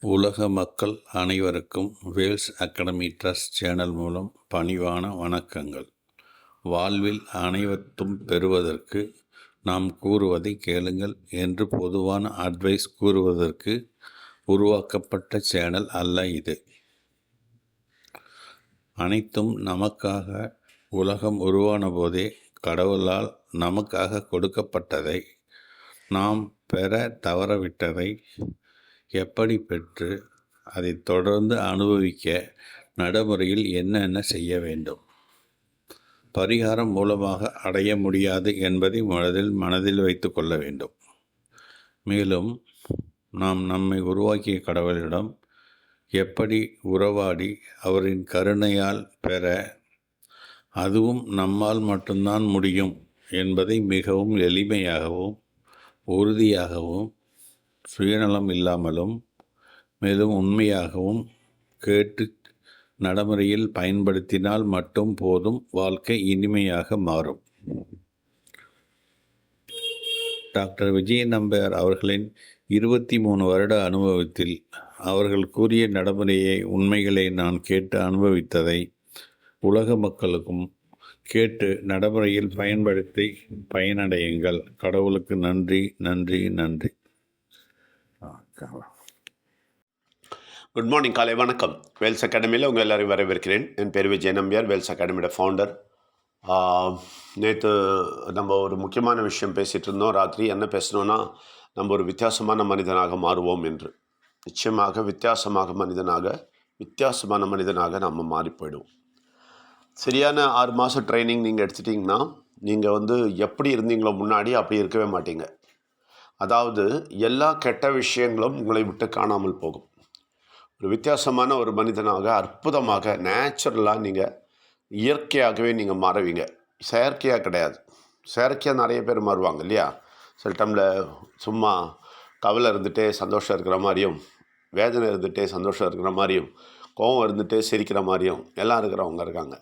உலக மக்கள் அனைவருக்கும் வேல்ஸ் அகாடமி ட்ரஸ்ட் சேனல் மூலம் பணிவான வணக்கங்கள். வாழ்வில் அனைவரும் பெறுவதற்கு நாம் கூறுவதை கேளுங்கள் என்று பொதுவான அட்வைஸ் கூறுவதற்கு உருவாக்கப்பட்ட சேனல் அல்ல இது. அனைத்தும் நமக்காக உலகம் உருவான போதே கடவுளால் நமக்காக கொடுக்கப்பட்டதை, நாம் பெற தவறவிட்டதை எப்படி பெற்று அதை தொடர்ந்து அனுபவிக்க நடைமுறையில் என்னென்ன செய்ய வேண்டும், பரிகாரம் மூலமாக அடைய முடியாது என்பதை மனதில் வைத்து கொள்ள வேண்டும். மேலும் நாம் நம்மை உருவாக்கிய கடவுளிடம் எப்படி உறவாடி அவரின் கருணையால் பெற, அதுவும் நம்மால் மட்டும்தான் முடியும் என்பதை மிகவும் எளிமையாகவும் உறுதியாகவும் சுயநலம் இல்லாமலும் மேலும் உண்மையாகவும் கேட்டு நடைமுறையில் பயன்படுத்தினால் மட்டும் போதும், வாழ்க்கை இனிமையாக மாறும். டாக்டர் விஜய நம்பியார் அவர்களின் 23 வருட அனுபவத்தில் அவர்கள் கூறிய நடைமுறையை, உண்மைகளை நான் கேட்டு அனுபவித்ததை உலக மக்களுக்கும் கேட்டு நடைமுறையில் பயன்படுத்தி பயனடையுங்கள். கடவுளுக்கு நன்றி, நன்றி, நன்றி. குட் மார்னிங், காலை வணக்கம். வேல்ஸ் அகாடமியில் உங்கள் எல்லோரையும் வரவேற்கிறேன். என் பேர் விஜய நம்பியார், வேல்ஸ் அகாடமியோட ஃபவுண்டர். நேற்று நம்ம ஒரு முக்கியமான விஷயம் பேசிகிட்டு இருந்தோம். ராத்திரி என்ன பேசணுன்னா, நம்ம ஒரு வித்தியாசமான மனிதனாக மாறுவோம் என்று. நிச்சயமாக வித்தியாசமான மனிதனாக நம்ம மாறி போயிடுவோம். சரியான 6 மாதம் ட்ரைனிங் நீங்கள் எடுத்துட்டிங்கன்னா, நீங்கள் எப்படி இருந்தீங்களோ முன்னாடி அப்படி இருக்கவே மாட்டீங்க. அதாவது எல்லா கெட்ட விஷயங்களும் உங்களை விட்டு காணாமல் போகும். ஒரு வித்தியாசமான ஒரு மனிதனாக, அற்புதமாக, நேச்சுரலாக நீங்கள் இயற்கையாகவே நீங்கள் மாறுவீங்க. செயற்கையாக கிடையாது. செயற்கையாக நிறைய பேர் மாறுவாங்க இல்லையா? சில டைமில் சும்மா கவலை இருந்துகிட்டே சந்தோஷம் இருக்கிற மாதிரியும், வேதனை இருந்துகிட்டே சந்தோஷம் இருக்கிற மாதிரியும், கோபம் இருந்துகிட்டே சிரிக்கிற மாதிரியும் எல்லாம் இருக்கிறவங்க இருக்காங்க.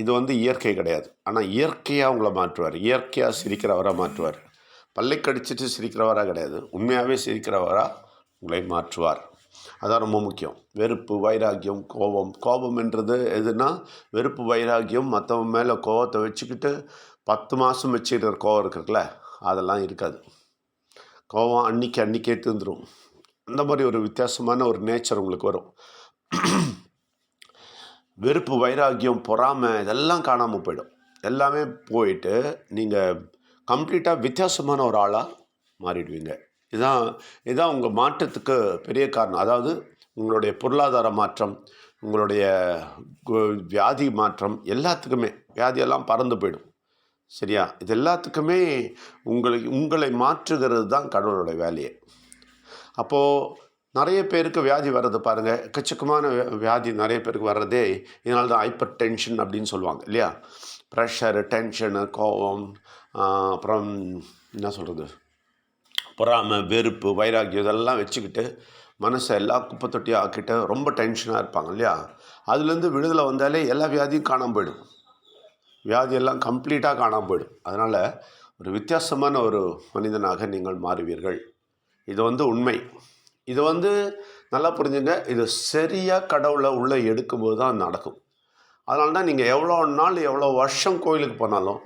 இது இயற்கை கிடையாது. ஆனால் இயற்கையாக உங்களை மாற்றுவார். இயற்கையாக சிரிக்கிறவராக மாற்றுவார். பல்லை கடிச்சிட்டு சிரிக்கிறவராக கிடையாது, உண்மையாகவே சிரிக்கிறவராக உங்களை மாற்றுவார். அதான் ரொம்ப முக்கியம். வெறுப்பு, வைராக்கியம், கோபம் என்றது எதுனா, வெறுப்பு, வைராக்கியம், மற்றவங்க மேலே கோபத்தை வச்சுக்கிட்டு 10 மாதம் வச்சுக்கிட்டு கோபம் இருக்குல்ல, அதெல்லாம் இருக்காது. கோபம் அன்றைக்கே தீர்ந்துடும். அந்த மாதிரி ஒரு வித்தியாசமான ஒரு நேச்சர் உங்களுக்கு வரும். வெறுப்பு, வைராக்கியம், பொறாமை இதெல்லாம் காணாமல் போயிடும். எல்லாமே போயிட்டு நீங்கள் கம்ப்ளீட்டாக வித்தியாசமான ஒரு ஆளாக மாறிடுவீங்க. இதுதான் உங்கள் மாற்றத்துக்கு பெரிய காரணம். அதாவது உங்களுடைய பொருளாதார மாற்றம், உங்களுடைய வியாதி மாற்றம், எல்லாத்துக்குமே வியாதியெல்லாம் பறந்து போயிடும். சரியா? இது எல்லாத்துக்குமே உங்களை மாற்றுகிறது தான் கடவுளுடைய வேலையே. அப்போது நிறைய பேருக்கு வியாதி வர்றது பாருங்கள், எக்கச்சக்கமான வியாதி நிறைய பேருக்கு வர்றதே இதனால தான். ஹைப்பர் டென்ஷன் அப்படின்னு சொல்லுவாங்க இல்லையா? ப்ரெஷரு, டென்ஷனு, கோபம், அப்புறம் என்ன சொல்கிறது, பொறாமை, வெறுப்பு, வைராக்கியம் இதெல்லாம் வச்சுக்கிட்டு மனசை எல்லா குப்பை தொட்டியாக ஆக்கிட்டு ரொம்ப டென்ஷனாக இருப்பாங்க இல்லையா? அதுலேருந்து விடுதலை வந்தாலே எல்லா வியாதியும் காணாமல் போயிடும். வியாதியெல்லாம் கம்ப்ளீட்டாக காணாமல் போயிடும். அதனால் ஒரு வித்தியாசமான ஒரு மனிதனாக நீங்கள் மாறுவீர்கள். இது உண்மை. இது நல்லா புரிஞ்சுங்க. இது சரியாக கடவுளை உள்ளே எடுக்கும்போது தான் நடக்கும். அதனால தான் நீங்கள் எவ்வளோ நாள், எவ்வளோ வருஷம் கோயிலுக்கு போனாலும்,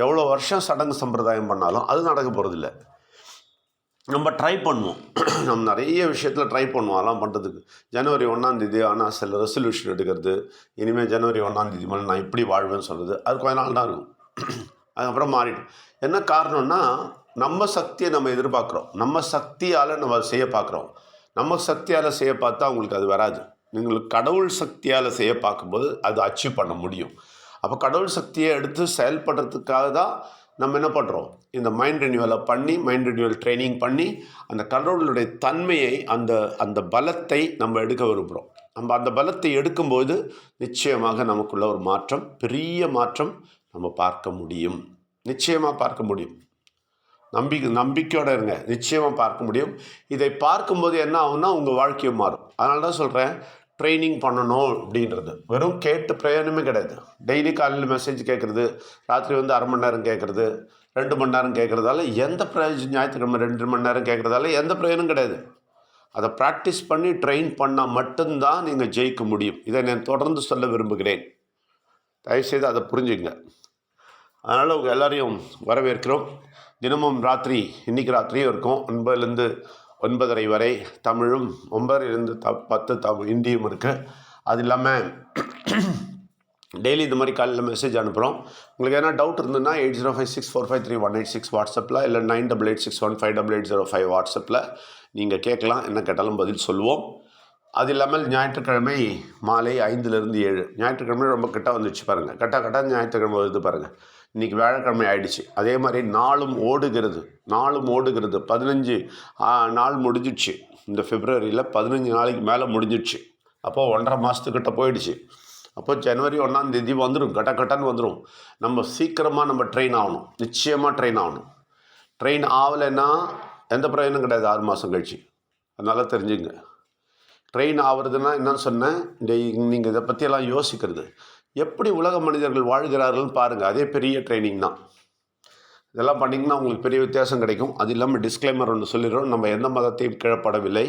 எவ்வளோ வருஷம் சடங்கு சம்பிரதாயம் பண்ணாலும் அது நடக்க போகிறதில்ல. நம்ம ட்ரை பண்ணுவோம். நம்ம நிறைய விஷயத்தில் ட்ரை பண்ணுவோம் அதெல்லாம் பண்ணுறதுக்கு. ஜனவரி 1 ஆனால் சில ரெசல்யூஷன் எடுக்கிறது, இனிமேல் ஜனவரி 1 மேலே நான் இப்படி வாழ்வேன்னு சொல்கிறது, அது கொஞ்ச நாள் தான் இருக்கும். அதுக்கப்புறம் மாறிடும். என்ன காரணம்னா, நம்ம சக்தியை நம்ம எதிர்பார்க்குறோம். நம்ம சக்தியால் நம்ம செய்ய பார்க்குறோம். நம்ம சக்தியால் செய்ய பார்த்தா அவங்களுக்கு அது வராது. நீங்கள் கடவுள் சக்தியால் செய்ய பார்க்கும்போது அது அச்சீவ் பண்ண முடியும். அப்போ கடவுள் சக்தியை எடுத்து செயல்படுறதுக்காக தான் நம்ம என்ன பண்ணுறோம், இந்த மைண்ட் ரினியூவல் ட்ரைனிங் பண்ணி அந்த கடவுளுடைய தன்மையை, அந்த பலத்தை நம்ம எடுக்க விரும்புகிறோம். நம்ம அந்த பலத்தை எடுக்கும்போது நிச்சயமாக நமக்குள்ள ஒரு மாற்றம், பெரிய மாற்றம் நம்ம பார்க்க முடியும். நிச்சயமாக பார்க்க முடியும். நம்பிக்கையோடு இருங்க, நிச்சயமாக பார்க்க முடியும். இதை பார்க்கும்போது என்ன ஆகும்னா உங்கள் வாழ்க்கையும் மாறும். அதனால தான் சொல்கிறேன், ட்ரைனிங் பண்ணணும் அப்படின்றது வெறும் கேட்டு பிரயோஜனமே கிடையாது. டெய்லி காலையில் மெசேஜ் கேட்குறது, ராத்திரி 1/2 மணி நேரம் கேட்குறது, 2 மணி நேரம் கேட்குறதால எந்த பிரயோஜனம்? ஞாயிற்றுக்கிழமை 2 மணி நேரம் கேட்குறதால எந்த பிரயோஜனம் கிடையாது. அதை ப்ராக்டிஸ் பண்ணி ட்ரெயின் பண்ணால் மட்டும்தான் நீங்கள் ஜெயிக்க முடியும். இதை நான் தொடர்ந்து சொல்ல விரும்புகிறேன். தயவுசெய்து அதை புரிஞ்சுங்க. அதனால் உங்கள் எல்லாரையும் வரவேற்கிறோம். தினமும் ராத்திரி, இன்றைக்கி ராத்திரியும் இருக்கும் 9லேருந்து 9:30 வரை தமிழும், 9லேருந்து 10 ஹிந்தியும் இருக்குது. அது இல்லாமல் டெய்லி இந்த மாதிரி காலையில் மெசேஜ் அனுப்புகிறோம். உங்களுக்கு எதனா டவுட் இருந்ததுன்னா 8056453186 வாட்ஸ்அப்பில், இல்லை 9886158805 வாட்ஸ்அப்பில் நீங்கள் கேட்கலாம். என்ன கேட்டாலும் பதில் சொல்லுவோம். அது இல்லாமல் ஞாயிற்றுக்கிழமை மாலை 5லேருந்து 7, ஞாயிற்றுக்கிழமை ரொம்ப கிட்ட வந்துச்சு பாருங்கள். கட்டா ஞாயிற்றுக்கிழமை வருது பாருங்கள். இன்றைக்கி வியாழக்கிழமை ஆயிடுச்சு. அதே மாதிரி நாளும் ஓடுகிறது. 15 நாள் முடிஞ்சிடுச்சு. இந்த பிப்ரவரியில் 15 நாளைக்கு மேலே முடிஞ்சிடுச்சு. அப்போது 1.5 மாதத்துக்கிட்ட போயிடுச்சு. அப்போ ஜனவரி 1ஆம் தேதி வந்துடும், கட்டன்னு வந்துடும். நம்ம சீக்கிரமாக நம்ம ட்ரெயின் ஆகணும். நிச்சயமாக ட்ரெயின் ஆகணும். ட்ரெயின் ஆகலைன்னா எந்த பிரயோஜனம் கிடையாது 6 மாதம் கழிச்சு. அதனால் தெரிஞ்சுங்க. ட்ரெயின் ஆகுறதுன்னா என்னன்னு சொன்னேன், நீங்கள் இதை பற்றியெல்லாம் யோசிக்கிறது, எப்படி உலக மனிதர்கள் வாழ்கிறார்கள்னு பாருங்கள். அதே பெரிய ட்ரைனிங் தான். இதெல்லாம் பண்ணிங்கன்னா உங்களுக்கு பெரிய வித்தியாசம் கிடைக்கும். அது இல்லாமல் டிஸ்க்ளைமர் ஒன்று சொல்லிடுறோம், நம்ம எந்த மதத்தையும் கீழப்படவில்லை,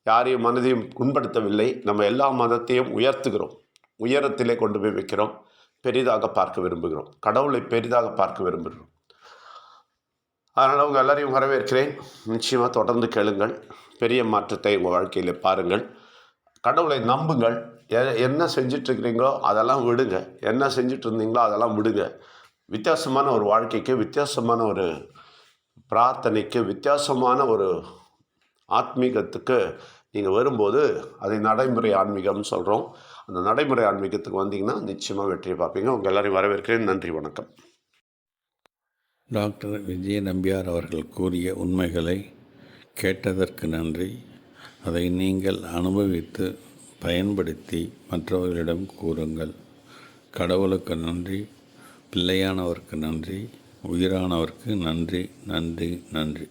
யாரையும் மனதையும் புண்படுத்தவில்லை. நம்ம எல்லா மதத்தையும் உயர்த்துகிறோம், உயரத்திலே கொண்டு போய் வைக்கிறோம், பெரிதாக பார்க்க விரும்புகிறோம், கடவுளை பெரிதாக பார்க்க விரும்புகிறோம். அதனால் உங்கள் எல்லாரையும் வரவேற்கிறேன். நிச்சயமாக தொடர்ந்து கேளுங்கள். பெரிய மாற்றத்தை உங்கள் வாழ்க்கையில் பாருங்கள். கடவுளை நம்புங்கள். என்ன செஞ்சிட்ருக்கிறீங்களோ அதெல்லாம் விடுங்க. என்ன செஞ்சுட்டு இருந்தீங்களோ அதெல்லாம் விடுங்க. வித்தியாசமான ஒரு வாழ்க்கைக்கு, வித்தியாசமான ஒரு பிரார்த்தனைக்கு, வித்தியாசமான ஒரு ஆத்மீகத்துக்கு நீங்கள் வரும்போது அதை நடைமுறை ஆன்மீகம்னு சொல்கிறோம். அந்த நடைமுறை ஆன்மீகத்துக்கு வந்தீங்கன்னா நிச்சயமாக வெற்றியை பார்ப்பீங்க. உங்கள் எல்லாரையும் வரவேற்கிறேன். நன்றி, வணக்கம். டாக்டர் விஜய நம்பியார் அவர்கள் கூறிய உண்மைகளை கேட்டதற்கு நன்றி. அதை நீங்கள் அனுபவித்து பயன்படுத்தி மற்றவர்களிடம் கூறுங்கள். கடவுளுக்கு நன்றி, பிள்ளையானவருக்கு நன்றி, உயிரானவருக்கு நன்றி, நன்றி, நன்றி.